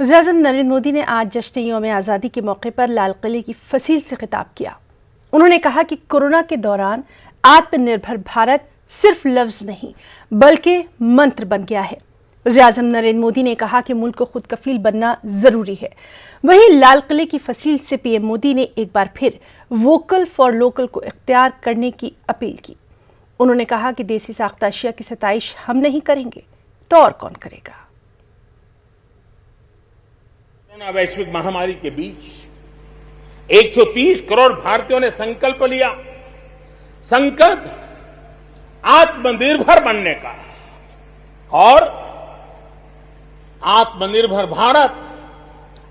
वज़ीर-ए-आज़म नरेंद्र मोदी ने आज जश्न यौम आज़ादी के मौके पर लाल किले की फसील से खिताब किया। उन्होंने कहा कि कोरोना के दौरान आत्मनिर्भर भारत सिर्फ लफ्ज नहीं बल्कि मंत्र बन गया है। वज़ीर-ए-आज़म नरेंद्र मोदी ने कहा कि मुल्क को खुद कफील बनना जरूरी है। वहीं लाल किले की फसील से पीएम मोदी ने एक बार फिर वोकल फॉर लोकल को इख्तियार करने की अपील की। उन्होंने कहा कि देसी साख्ता अशिया की सताइश हम नहीं करेंगे तो और कौन करेगा। कोरोना वैश्विक महामारी के बीच 130 करोड़ भारतीयों ने संकल्प लिया। संकल्प आत्मनिर्भर बनने का, और आत्मनिर्भर भारत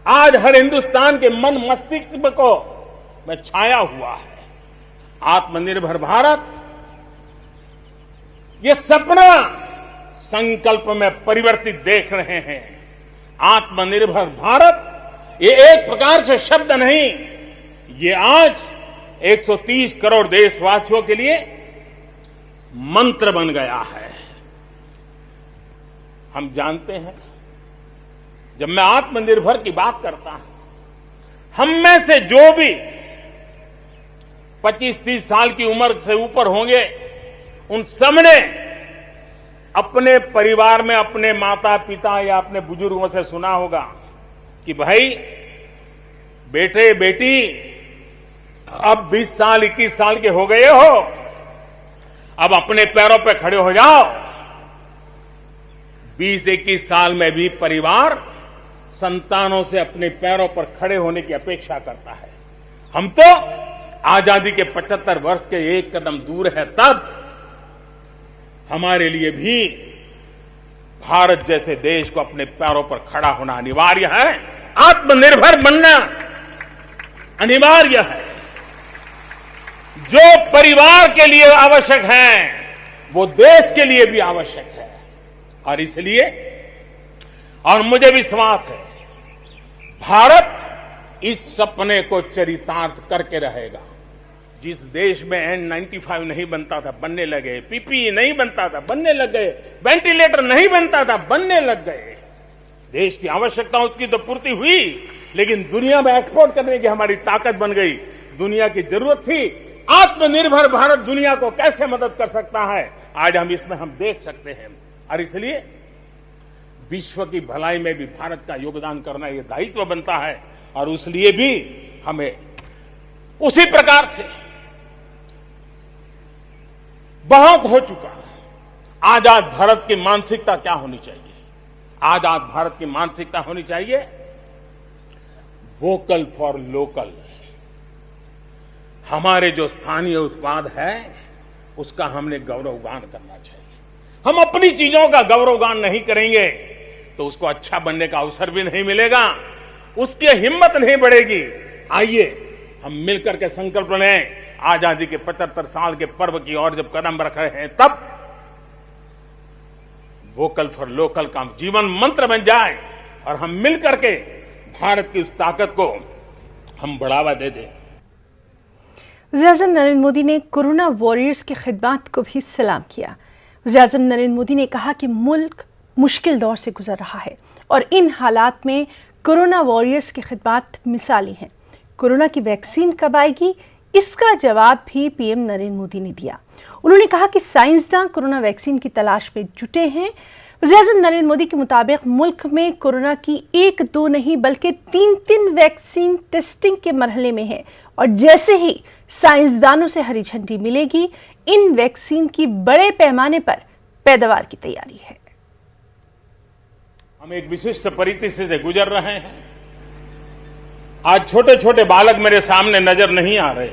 आज हर हिंदुस्तान के मन मस्तिष्क को में छाया हुआ है। आत्मनिर्भर भारत ये सपना संकल्प में परिवर्तित देख रहे हैं। आत्मनिर्भर भारत ये एक प्रकार से शब्द नहीं, ये आज 130 करोड़ देशवासियों के लिए मंत्र बन गया है। हम जानते हैं, जब मैं आत्मनिर्भर की बात करता हूं, हम में से जो भी 25-30 साल की उम्र से ऊपर होंगे, उन सबने अपने परिवार में अपने माता पिता या अपने बुजुर्गों से सुना होगा कि भाई बेटे बेटी अब 20 साल 21 साल के हो गए हो, अब अपने पैरों पे खड़े हो जाओ। 20-21 साल में भी परिवार संतानों से अपने पैरों पर खड़े होने की अपेक्षा करता है। हम तो आजादी के 75 वर्ष के एक कदम दूर है, तब हमारे लिए भी भारत जैसे देश को अपने पैरों पर खड़ा होना अनिवार्य है। आत्मनिर्भर बनना अनिवार्य है। जो परिवार के लिए आवश्यक है वो देश के लिए भी आवश्यक है। और इसलिए, और मुझे विश्वास है, भारत इस सपने को चरितार्थ करके रहेगा। जिस देश में N95 नहीं बनता था, बनने लगे। PPE नहीं बनता था, बनने लग गए। वेंटिलेटर नहीं बनता था, बनने लग गए। देश की आवश्यकताओं की तो पूर्ति हुई, लेकिन दुनिया में एक्सपोर्ट करने की हमारी ताकत बन गई। दुनिया की जरूरत थी, आत्मनिर्भर भारत दुनिया को कैसे मदद कर सकता है, आज हम इसमें देख सकते हैं। और इसलिए विश्व की भलाई में भी भारत का योगदान करना यह दायित्व बनता है। और उसलिए भी हमें उसी प्रकार से बहुत हो चुका। आजाद भारत की मानसिकता क्या होनी चाहिए? आजाद भारत की मानसिकता होनी चाहिए वोकल फॉर लोकल। हमारे जो स्थानीय उत्पाद है उसका हमने गौरवगान करना चाहिए। हम अपनी चीजों का गौरवगान नहीं करेंगे तो उसको अच्छा बनने का अवसर भी नहीं मिलेगा, उसकी हिम्मत नहीं बढ़ेगी। आइए हम मिलकर के संकल्प लें। आजादी के 75 साल के पर्व की ओर जब कदम रख रहे हैं, तब वोकल फॉर लोकल का जीवन मंत्र बन जाए और हम मिलकर के भारत की उस ताकत को हम बढ़ावा दे दें। वज़ीर-ए-आज़म नरेंद्र मोदी ने कोरोना वॉरियर्स की खिदमत को भी सलाम किया। वज़ीर-ए-आज़म नरेंद्र मोदी ने कहा कि मुल्क मुश्किल दौर से गुजर रहा है और इन हालात में कोरोना वॉरियर्स की खिदमत मिसाली हैं। कोरोना की वैक्सीन कब आएगी, इसका जवाब भी पीएम नरेंद्र मोदी ने दिया। उन्होंने कहा कि साइंसदान कोरोना वैक्सीन की तलाश में जुटे हैं। वज़ीर-ए-आज़म नरेंद्र मोदी के मुताबिक मुल्क में कोरोना की 1-2 नहीं बल्कि 3-3 वैक्सीन टेस्टिंग के मरहले में है और जैसे ही साइंसदानों से हरी झंडी मिलेगी, इन वैक्सीन की बड़े पैमाने पर पैदावार की तैयारी है। हम एक विशिष्ट परिस्थिति से गुजर रहे हैं। आज छोटे छोटे बालक मेरे सामने नजर नहीं आ रहे।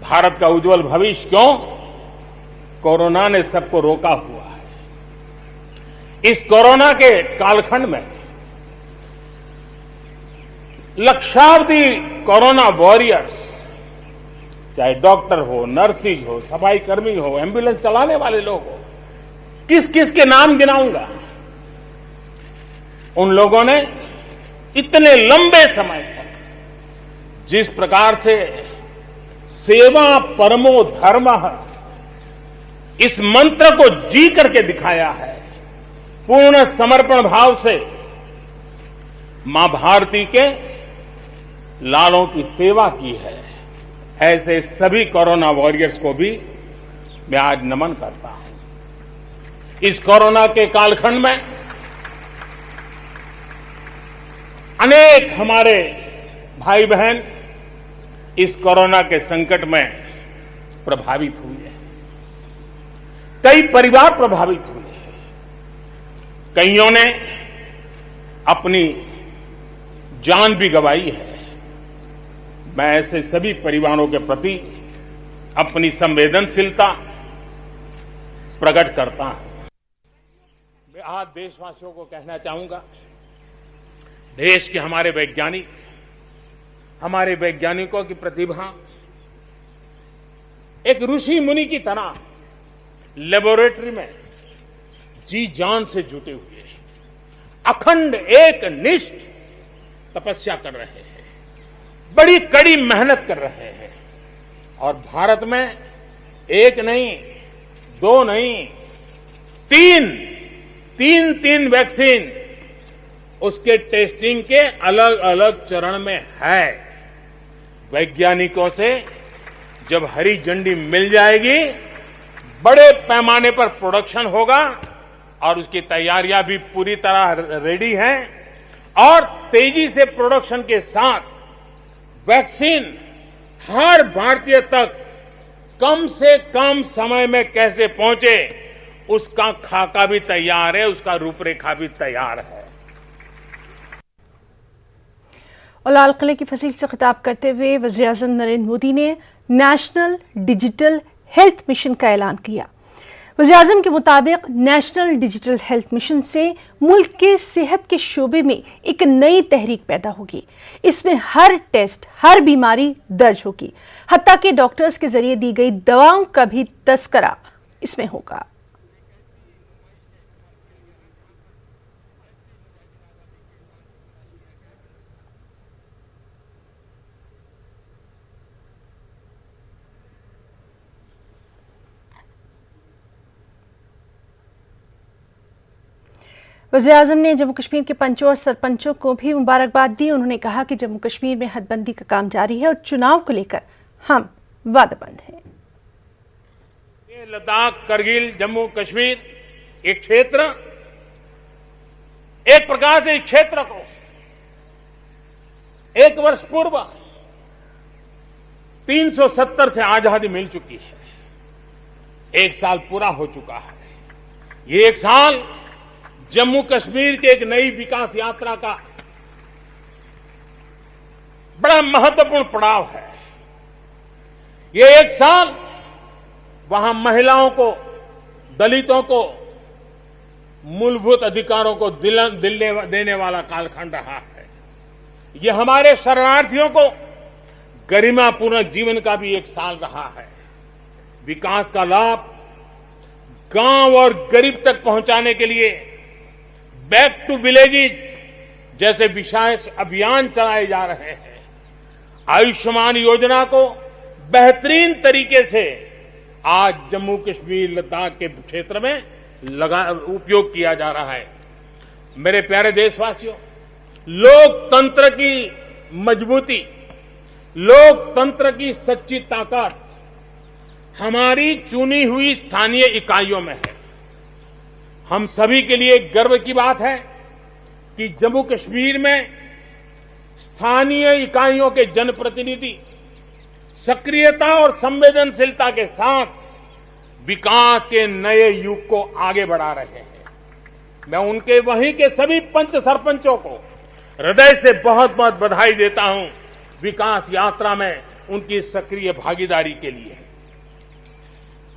भारत का उज्जवल भविष्य क्यों? कोरोना ने सबको रोका हुआ है। इस कोरोना के कालखंड में लक्षावधि कोरोना वॉरियर्स, चाहे डॉक्टर हो, नर्सिस हो, सफाई कर्मी हो, एम्बुलेंस चलाने वाले लोग हो, किस किस के नाम गिनाऊंगा। उन लोगों ने इतने लंबे समय तक जिस प्रकार से सेवा परमो धर्मः इस मंत्र को जी करके दिखाया है, पूर्ण समर्पण भाव से मां भारती के लालों की सेवा की है, ऐसे सभी कोरोना वॉरियर्स को भी मैं आज नमन करता हूं। इस कोरोना के कालखंड में अनेक हमारे भाई बहन इस कोरोना के संकट में प्रभावित हुए हैं। कई परिवार प्रभावित हुए हैं। कईयों ने अपनी जान भी गंवाई है। मैं ऐसे सभी परिवारों के प्रति अपनी संवेदनशीलता प्रकट करता हूं। मैं आज देशवासियों को कहना चाहूंगा, देश के हमारे वैज्ञानिकों की प्रतिभा एक ऋषि मुनि की तरह लेबोरेटरी में जी जान से जुटे हुए हैं, अखंड एक निष्ठ तपस्या कर रहे हैं, बड़ी कड़ी मेहनत कर रहे हैं और भारत में एक नहीं, दो नहीं, तीन वैक्सीन उसके टेस्टिंग के अलग अलग चरण में है। वैज्ञानिकों से जब हरी झंडी मिल जाएगी, बड़े पैमाने पर प्रोडक्शन होगा और उसकी तैयारियां भी पूरी तरह रेडी हैं और तेजी से प्रोडक्शन के साथ वैक्सीन हर भारतीय तक कम से कम समय में कैसे पहुंचे, उसका खाका भी तैयार है, उसका रूपरेखा भी तैयार है। और लाल किले की फसील से खिताब करते हुए वज़ीर-ए-आज़म नरेंद्र मोदी ने नेशनल डिजिटल हेल्थ मिशन का ऐलान किया। वज़ीर-ए-आज़म के मुताबिक नेशनल डिजिटल हेल्थ मिशन से मुल्क के सेहत के शोबे में एक नई तहरीक पैदा होगी। इसमें हर टेस्ट, हर बीमारी दर्ज होगी, हत्ता कि डॉक्टर्स के जरिए दी गई दवाओं का भी तस्करा इसमें होगा। वज़ीर-ए-आज़म ने जम्मू कश्मीर के पंचों और सरपंचों को भी मुबारकबाद दी। उन्होंने कहा कि जम्मू कश्मीर में हदबंदी का काम जारी है और चुनाव को लेकर हम वादाबंद हैं। लद्दाख, करगिल, जम्मू कश्मीर एक क्षेत्र, एक प्रकार से इस क्षेत्र को एक वर्ष पूर्व 370 से आजादी मिल चुकी है। एक साल पूरा हो चुका है। ये एक साल जम्मू कश्मीर के एक नई विकास यात्रा का बड़ा महत्वपूर्ण पड़ाव है। ये एक साल वहां महिलाओं को, दलितों को मूलभूत अधिकारों को देने वाला कालखंड रहा है। ये हमारे शरणार्थियों को गरिमापूर्ण जीवन का भी एक साल रहा है। विकास का लाभ गांव और गरीब तक पहुंचाने के लिए बैक टू विलेजेज जैसे विशेष अभियान चलाए जा रहे हैं। आयुष्मान योजना को बेहतरीन तरीके से आज जम्मू कश्मीर, लद्दाख के क्षेत्र में उपयोग किया जा रहा है। मेरे प्यारे देशवासियों, लोकतंत्र की मजबूती, लोकतंत्र की सच्ची ताकत हमारी चुनी हुई स्थानीय इकाइयों में है। हम सभी के लिए गर्व की बात है कि जम्मू कश्मीर में स्थानीय इकाइयों के जनप्रतिनिधि सक्रियता और संवेदनशीलता के साथ विकास के नए युग को आगे बढ़ा रहे हैं। मैं उनके वहीं के सभी पंच सरपंचों को हृदय से बहुत बहुत बधाई देता हूं विकास यात्रा में उनकी सक्रिय भागीदारी के लिए।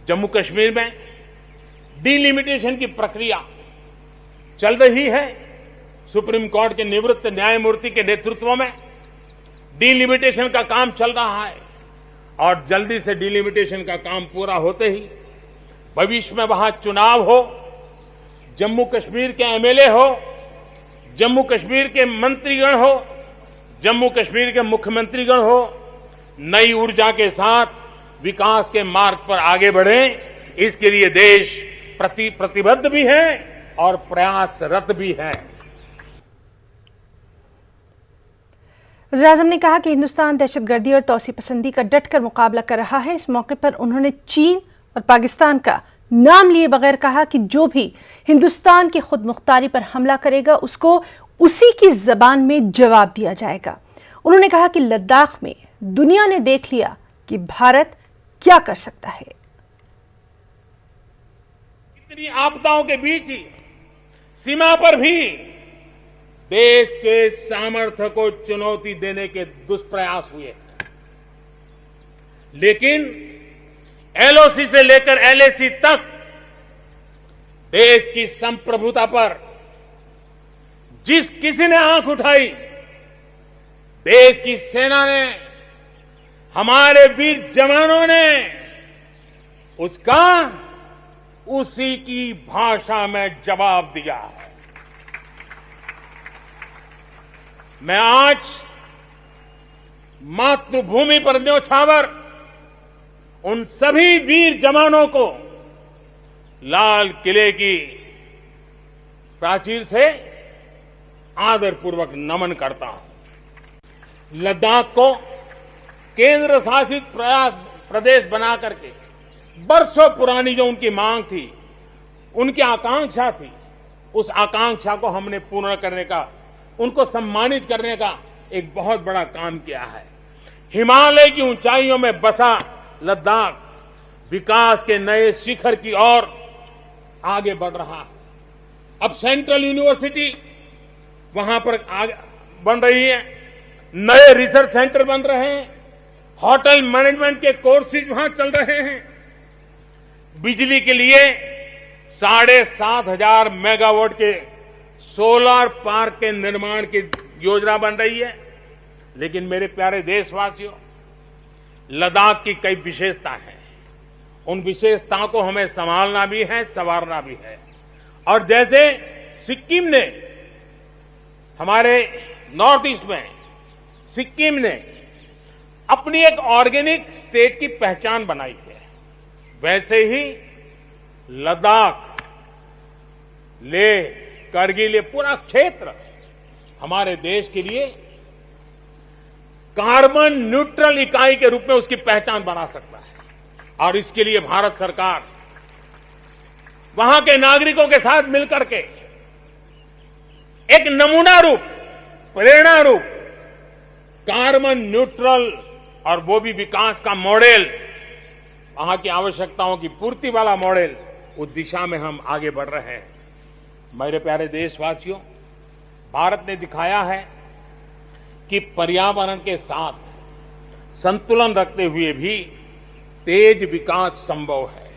जम्मू कश्मीर में डिलिमिटेशन की प्रक्रिया चल रही है। सुप्रीम कोर्ट के निवृत्त न्यायमूर्ति के नेतृत्व में डिलिमिटेशन का काम चल रहा है और जल्दी से डिलिमिटेशन का काम पूरा होते ही भविष्य में वहां चुनाव हो, जम्मू कश्मीर के एमएलए हो, जम्मू कश्मीर के मंत्रीगण हो, जम्मू कश्मीर के मुख्यमंत्रीगण हो, नई ऊर्जा के साथ विकास के मार्ग पर आगे बढ़े। इसके लिए देश प्रतिबद्ध भी है और प्रयासरत भी है। वज़ीर-ए-आज़म ने कहा कि हिंदुस्तान दहशतगर्दी और तौसी पसंदी का डटकर मुकाबला कर रहा है। इस मौके पर उन्होंने चीन और पाकिस्तान का नाम लिए बगैर कहा कि जो भी हिंदुस्तान की खुद मुख्तारी पर हमला करेगा उसको उसी की जबान में जवाब दिया जाएगा। उन्होंने कहा कि लद्दाख में दुनिया ने देख लिया कि भारत क्या कर सकता है। इतनी आपदाओं के बीच ही सीमा पर भी देश के सामर्थ्य को चुनौती देने के दुष्प्रयास हुए, लेकिन एलओसी से लेकर एलएसी तक देश की संप्रभुता पर जिस किसी ने आंख उठाई, देश की सेना ने, हमारे वीर जवानों ने उसका उसी की भाषा में जवाब दिया है। मैं आज मातृभूमि पर न्योछावर उन सभी वीर जवानों को लाल किले की प्राचीर से आदरपूर्वक नमन करता हूं। लद्दाख को केंद्र शासित प्रदेश बना करके बरसों पुरानी जो उनकी मांग थी, उनकी आकांक्षा थी, उस आकांक्षा को हमने पूर्ण करने का, उनको सम्मानित करने का एक बहुत बड़ा काम किया है। हिमालय की ऊंचाइयों में बसा लद्दाख विकास के नए शिखर की ओर आगे बढ़ रहा है। अब सेंट्रल यूनिवर्सिटी वहां पर बन रही है, नए रिसर्च सेंटर बन रहे हैं, होटल मैनेजमेंट के कोर्सेज वहां चल रहे हैं। बिजली के लिए 7,500 मेगावाट के सोलर पार्क के निर्माण की योजना बन रही है। लेकिन मेरे प्यारे देशवासियों, लद्दाख की कई विशेषता हैं। उन विशेषताओं को हमें संभालना भी है, संवारना भी है। और जैसे सिक्किम ने, हमारे नॉर्थ ईस्ट में सिक्किम ने अपनी एक ऑर्गेनिक स्टेट की पहचान बनाई है, वैसे ही लद्दाख, लेह, करगिल, ये पूरा क्षेत्र हमारे देश के लिए कार्बन न्यूट्रल इकाई के रूप में उसकी पहचान बना सकता है। और इसके लिए भारत सरकार वहां के नागरिकों के साथ मिलकर के एक नमूना रूप, प्रेरणा रूप कार्बन न्यूट्रल और वो भी विकास का मॉडल, वहां की आवश्यकताओं की पूर्ति वाला मॉडल, उस दिशा में हम आगे बढ़ रहे हैं। मेरे प्यारे देशवासियों, भारत ने दिखाया है कि पर्यावरण के साथ संतुलन रखते हुए भी तेज विकास संभव है।